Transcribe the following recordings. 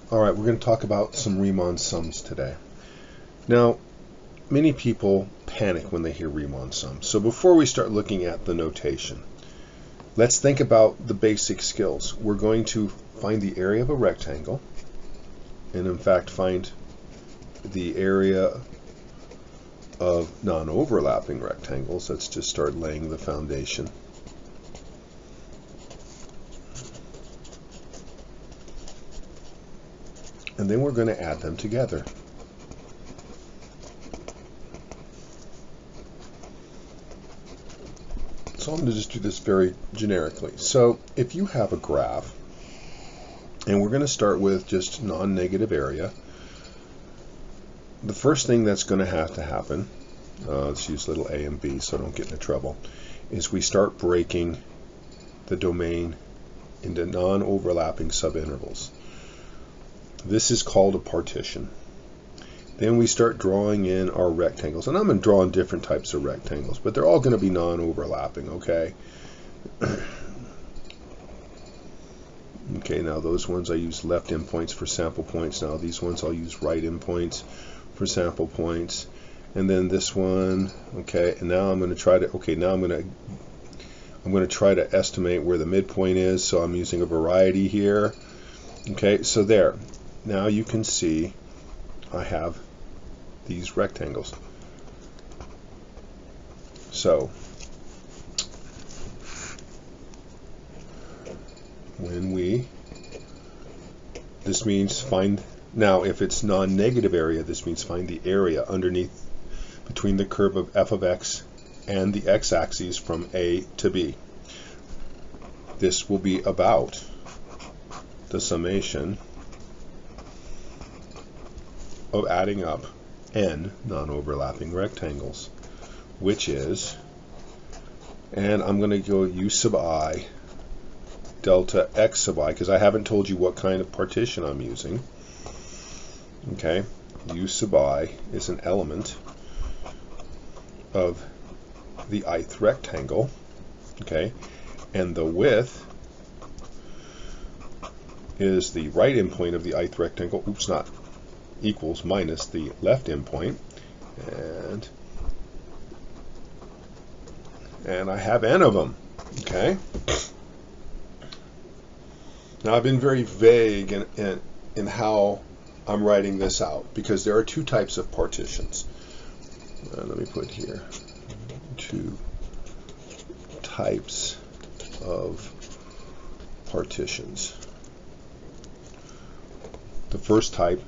Alright, we're going to talk about some Riemann sums today. Now, many people panic when they hear Riemann sums. So before we start looking at the notation, let's think about the basic skills. We're going to find the area of a rectangle, and in fact find the area of non-overlapping rectangles. Let's just start laying the foundation. And then we're going to add them together. So I'm going to just do this very generically. So if you have a graph, and we're going to start with just non-negative area, the first thing that's going to happen, let's use little a and b so I don't get into trouble, is we start breaking the domain into non-overlapping subintervals. This is called a partition. Then we start drawing in our rectangles, and I'm going to draw in different types of rectangles, but they're all going to be non-overlapping, okay? Okay, now those ones I use left endpoints for sample points. Now these ones I'll use right endpoints for sample points. And then this one, okay, and now I'm going to try to, okay, now I'm going to try to estimate where the midpoint is, so I'm using a variety here. Okay, so there. Now you can see I have these rectangles. So this means find, now if it's non-negative area, this means find the area underneath between the curve of f of x and the x-axis from A to B. This will be about the summation of adding up n non-overlapping rectangles, which is, and I'm going to go u sub I delta x sub I, because I haven't told you what kind of partition I'm using. Okay, u sub I is an element of the ith rectangle, okay, and the width is the right endpoint of the ith rectangle, oops, not equals minus the left endpoint, and I have n of them, okay? Now I've been very vague in how I'm writing this out, because there are two types of partitions. Let me put here two types of partitions. The first type,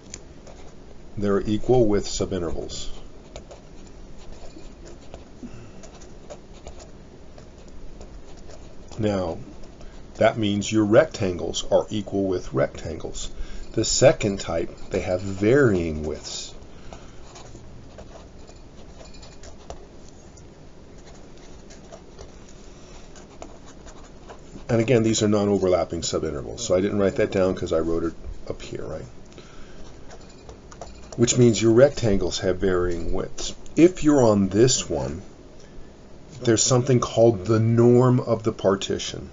they're equal with subintervals. Now, that means your rectangles are equal with rectangles. The second type, they have varying widths. And again, these are non-overlapping subintervals. So I didn't write that down because I wrote it up here, right? Which means your rectangles have varying widths. If you're on this one, there's something called the norm of the partition.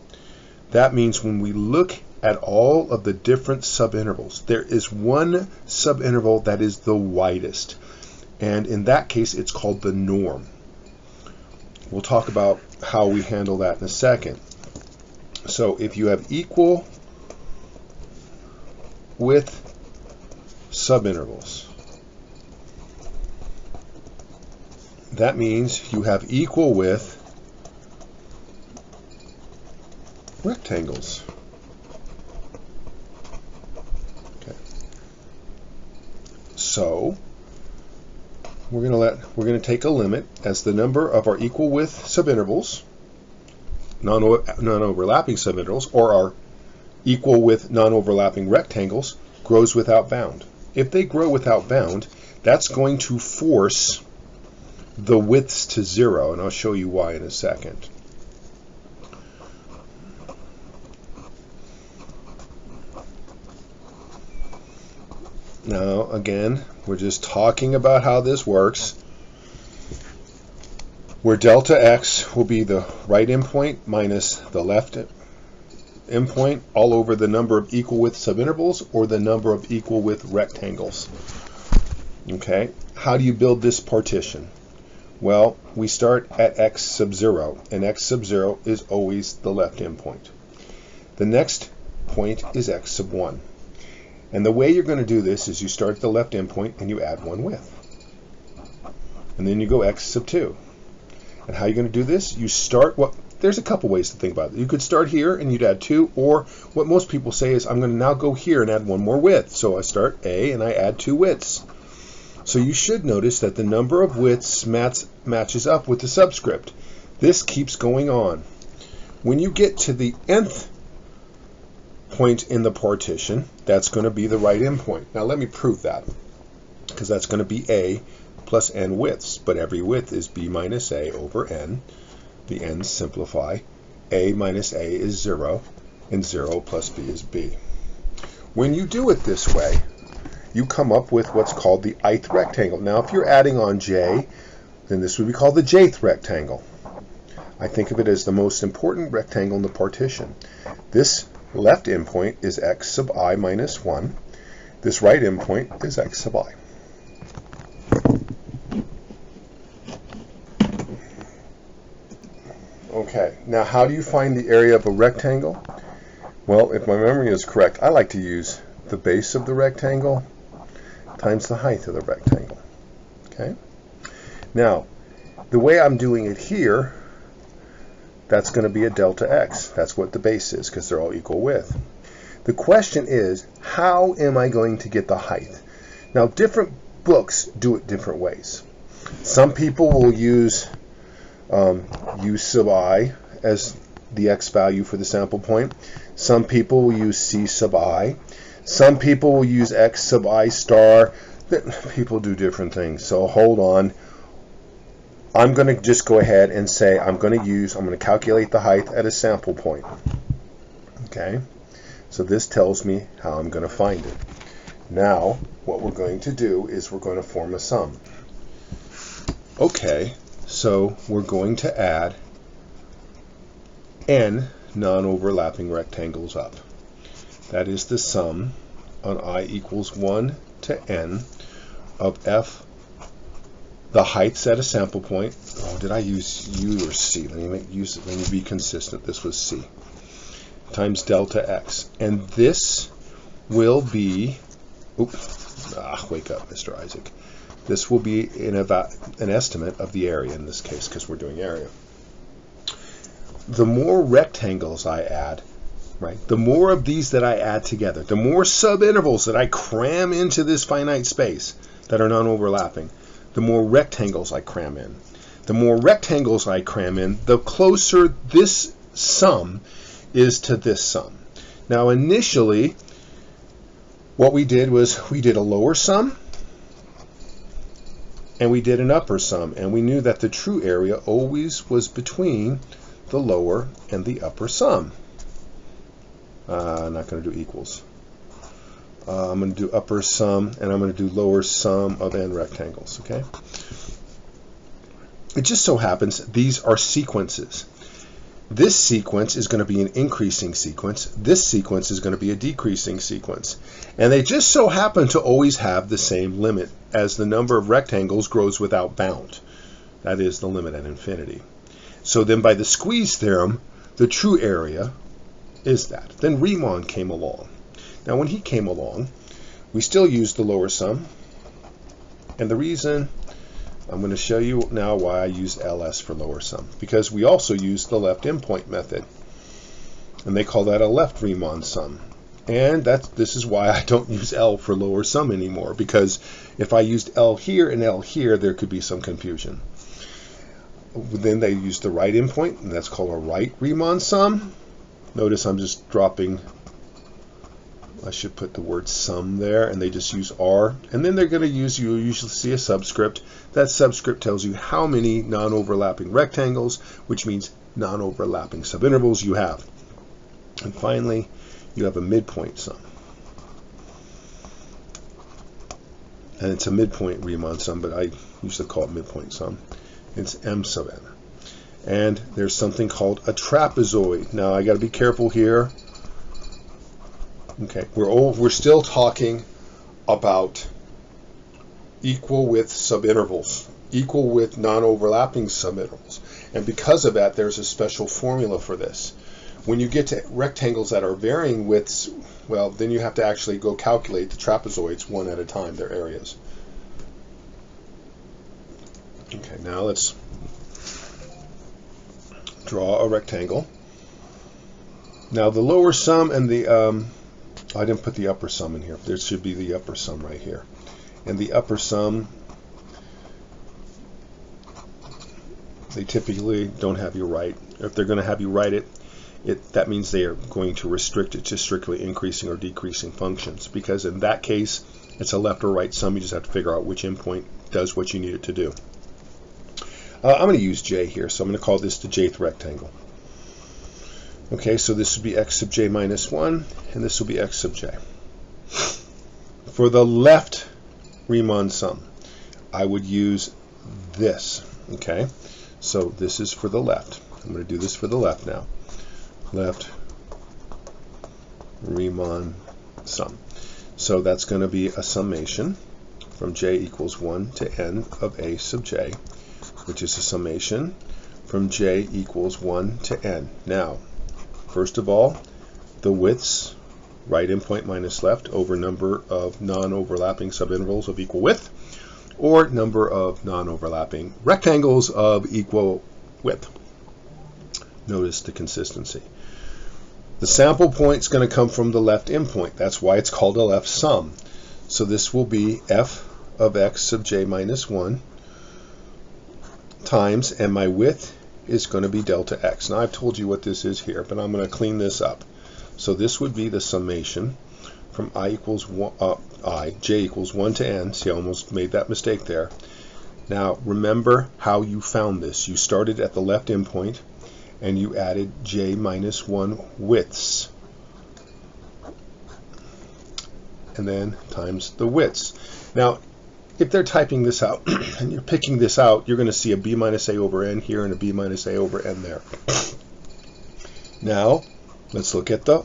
That means when we look at all of the different subintervals, there is one subinterval that is the widest. And in that case, it's called the norm. We'll talk about how we handle that in a second. So if you have equal width subintervals, that means you have equal width rectangles. Okay. So we're going to take a limit as the number of our equal width subintervals, non-overlapping subintervals, or our equal width non-overlapping rectangles grows without bound. If they grow without bound, that's going to force the widths to 0, and I'll show you why in a second. Now, again, we're just talking about how this works, where delta x will be the right endpoint minus the left endpoint all over the number of equal width subintervals or the number of equal width rectangles. Okay, how do you build this partition? Well, we start at x sub 0, and x sub 0 is always the left endpoint. The next point is x sub 1. And the way you're going to do this is you start at the left endpoint and you add one width. And then you go x sub 2. And how are you going to do this? You start, there's a couple ways to think about it. You could start here and you'd add 2, or what most people say is I'm going to now go here and add one more width. So I start A and I add 2 widths. So you should notice that the number of widths matches up with the subscript. This keeps going on. When you get to the nth point in the partition, that's going to be the right endpoint. Now let me prove that, because that's going to be A plus n widths, but every width is b minus a over n. The n's simplify. A minus a is 0, and 0 plus b is b. When you do it this way, you come up with what's called the ith rectangle. Now if you're adding on j, then this would be called the jth rectangle. I think of it as the most important rectangle in the partition. This left endpoint is x sub I minus 1. This right endpoint is x sub I. Okay, now how do you find the area of a rectangle? Well, if my memory is correct, I like to use the base of the rectangle times the height of the rectangle. Okay? Now, the way I'm doing it here, that's going to be a delta x. That's what the base is, because they're all equal width. The question is, how am I going to get the height? Now, different books do it different ways. Some people will use u sub I as the x value for the sample point. Some people will use c sub I. Some people will use x sub I star. People do different things. So hold on. I'm going to just go ahead and say I'm going to calculate the height at a sample point. Okay? So this tells me how I'm going to find it. Now, what we're going to do is we're going to form a sum. Okay, so we're going to add n non-overlapping rectangles up. That is the sum on I equals 1 to n of f, the heights at a sample point. Oh, did I use u or c? Let me be consistent. This was c. Times delta x. And this will be, wake up, Mr. Isaac. This will be an estimate of the area in this case, because we're doing area. The more rectangles I add, right, the more of these that I add together, the more subintervals that I cram into this finite space that are non-overlapping, the more rectangles I cram in. The more rectangles I cram in, the closer this sum is to this sum. Now initially, what we did was we did a lower sum and we did an upper sum, and we knew that the true area always was between the lower and the upper sum. I'm not going to do equals. I'm going to do upper sum, and I'm going to do lower sum of n rectangles. Okay. It just so happens these are sequences. This sequence is going to be an increasing sequence. This sequence is going to be a decreasing sequence. And they just so happen to always have the same limit as the number of rectangles grows without bound. That is the limit at infinity. So then by the squeeze theorem, the true area is that. Then Riemann came along. Now when he came along, we still used the lower sum. And the reason, I'm going to show you now why I use LS for lower sum. Because we also use the left endpoint method. And they call that a left Riemann sum. And this is why I don't use L for lower sum anymore. Because if I used L here and L here, there could be some confusion. Then they use the right endpoint, and that's called a right Riemann sum. Notice I'm just dropping, I should put the word sum there, and they just use R. And then they're going to use, you'll usually see a subscript. That subscript tells you how many non-overlapping rectangles, which means non-overlapping subintervals you have. And finally, you have a midpoint sum. And it's a midpoint Riemann sum, but I usually call it midpoint sum. It's m sub n. And there's something called a trapezoid. Now I got to be careful here. Okay, we're still talking about equal width subintervals, equal width non-overlapping subintervals. And because of that, there's a special formula for this. When you get to rectangles that are varying widths, well, then you have to actually go calculate the trapezoids one at a time, their areas. Okay, now let's draw a rectangle. Now the lower sum and the, I didn't put the upper sum in here. There should be the upper sum right here. And the upper sum, they typically don't have you write. If they're going to have you write it, that means they are going to restrict it to strictly increasing or decreasing functions, because in that case it's a left or right sum. You just have to figure out which endpoint does what you need it to do. I'm going to use j here, so I'm going to call this the jth rectangle. Okay, so this would be x sub j minus 1, and this will be x sub j. For the left Riemann sum, I would use this. Okay, so this is for the left. I'm going to do this for the left now. Left Riemann sum. So that's going to be a summation from j equals 1 to n of a sub j, which is a summation from j equals 1 to n. Now, first of all, the widths, right endpoint minus left, over number of non-overlapping subintervals of equal width, or number of non-overlapping rectangles of equal width. Notice the consistency. The sample point is going to come from the left endpoint. That's why it's called a left sum. So this will be f of x sub j minus 1 times, and my width is going to be delta x. Now I've told you what this is here, but I'm going to clean this up. So this would be the summation from j equals 1 to n. See, I almost made that mistake there. Now remember how you found this. You started at the left endpoint and you added j minus 1 widths, and then times the widths. Now if they're typing this out and you're picking this out, you're going to see a b minus a over n here and a b minus a over n there. Now let's look at the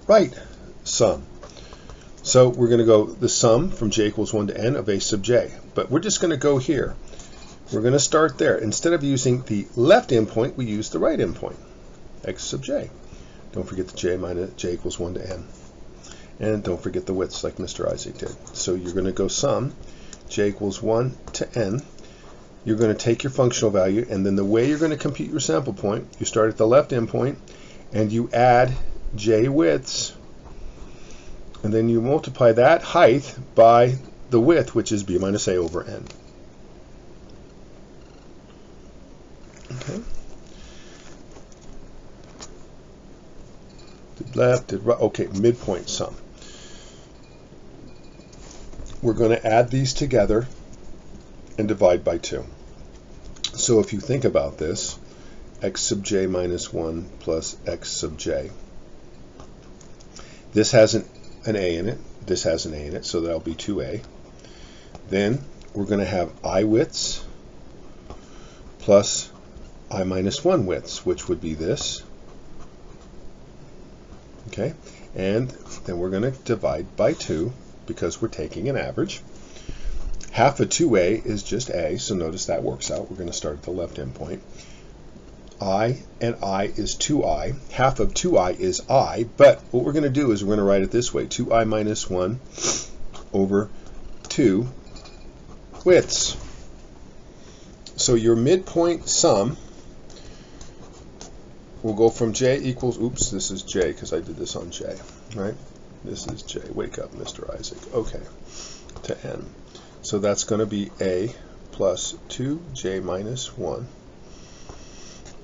right sum. So we're going to go the sum from j equals 1 to n of a sub j, but we're just going to go here. We're going to start there. Instead of using the left endpoint, we use the right endpoint, x sub j. Don't forget the j equals 1 to n. And don't forget the widths like Mr. Isaac did. So you're going to go sum j equals 1 to n. You're going to take your functional value, and then the way you're going to compute your sample point, you start at the left endpoint and you add j widths, and then you multiply that height by the width, which is b minus a over n. Okay. Did left, did right. Okay, midpoint sum. We're going to add these together and divide by 2. So if you think about this, x sub j minus 1 plus x sub j. This has an a in it. This has an a in it, so that'll be 2a. Then we're going to have I widths plus I minus 1 widths, which would be this. Okay, and then we're going to divide by 2 because we're taking an average. Half of 2a is just a, so notice that works out. We're going to start at the left endpoint. I and I is 2i. Half of 2i is I, but what we're going to do is we're going to write it this way, 2i minus 1 over 2 widths. So your midpoint sum will go from j equals, oops, this is j because I did this on j, right? This is j. Wake up, Mr. Isaac. Okay, to n. So that's going to be a plus 2j minus 1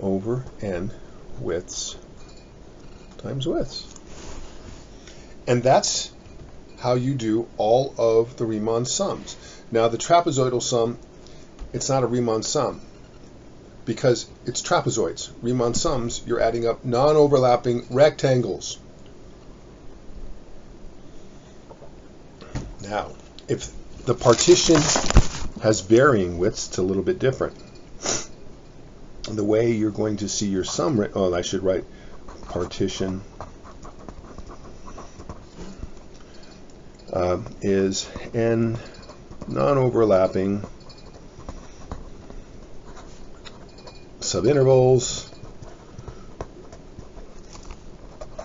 over n widths times widths. And that's how you do all of the Riemann sums. Now the trapezoidal sum, it's not a Riemann sum because it's trapezoids. Riemann sums, you're adding up non-overlapping rectangles. Now, if the partition has varying widths, it's a little bit different. The way you're going to see your sum, I should write partition is n non-overlapping subintervals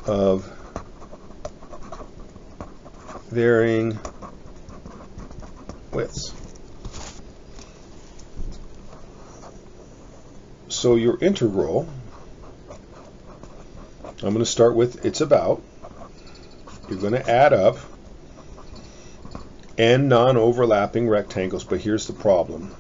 of varying widths. So your integral, I'm going to start with it's about. You're going to add up n non-overlapping rectangles, but here's the problem.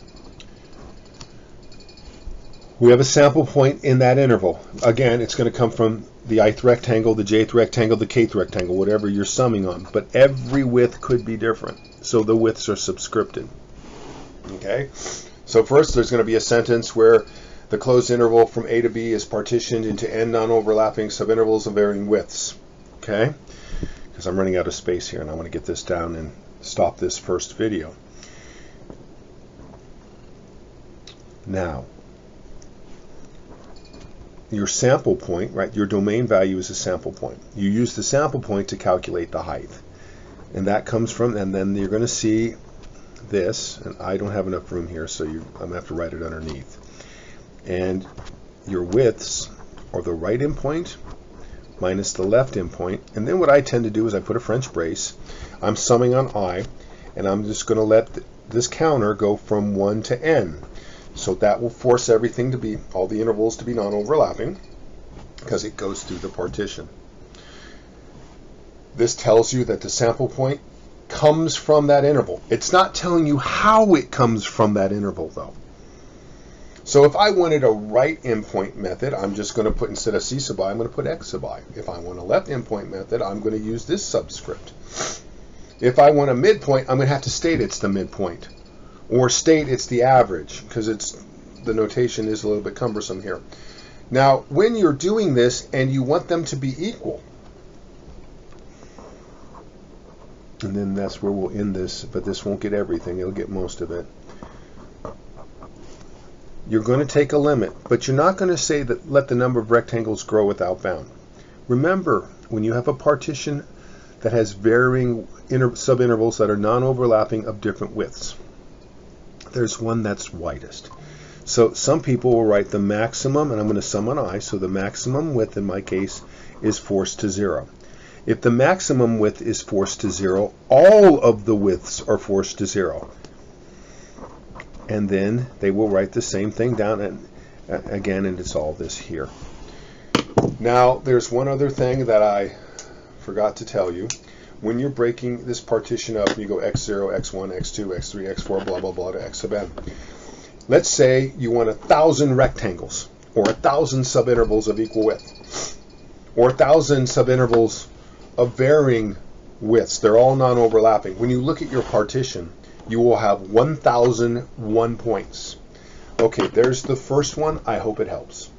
We have a sample point in that interval. Again, it's going to come from the ith rectangle, the jth rectangle, the kth rectangle, whatever you're summing on. But every width could be different, so the widths are subscripted. Okay? So first there's going to be a sentence where the closed interval from A to B is partitioned into n non-overlapping subintervals of varying widths. Okay? Because I'm running out of space here and I want to get this down and stop this first video. Now, your sample point, right, your domain value is a sample point. You use the sample point to calculate the height. And that comes from, and then you're going to see this, and I don't have enough room here, so I'm going to have to write it underneath. And your widths are the right endpoint minus the left endpoint. And then what I tend to do is I put a French brace. I'm summing on I, and I'm just going to let this counter go from 1 to n. So that will force everything to be, all the intervals to be non-overlapping, because it goes through the partition. This tells you that the sample point comes from that interval. It's not telling you how it comes from that interval, though. So if I wanted a right endpoint method, I'm just going to put, instead of c sub I, I'm going to put x sub I. If I want a left endpoint method, I'm going to use this subscript. If I want a midpoint, I'm going to have to state it's the midpoint, or state it's the average, because the notation is a little bit cumbersome here. Now, when you're doing this and you want them to be equal, and then that's where we'll end this, but this won't get everything, it'll get most of it. You're going to take a limit, but you're not going to say that let the number of rectangles grow without bound. Remember, when you have a partition that has varying subintervals that are non-overlapping of different widths, there's one that's widest. So some people will write the maximum, and I'm going to sum on I, so the maximum width in my case is forced to 0. If the maximum width is forced to 0, all of the widths are forced to 0. And then they will write the same thing down and again, and it's all this here. Now, there's one other thing that I forgot to tell you. When you're breaking this partition up, you go x0, x1, x2, x3, x4, blah, blah, blah, to x sub n. Let's say you want 1,000 rectangles, or 1,000 subintervals of equal width, or 1,000 subintervals of varying widths. They're all non-overlapping. When you look at your partition, you will have 1,001 points. Okay, there's the first one. I hope it helps.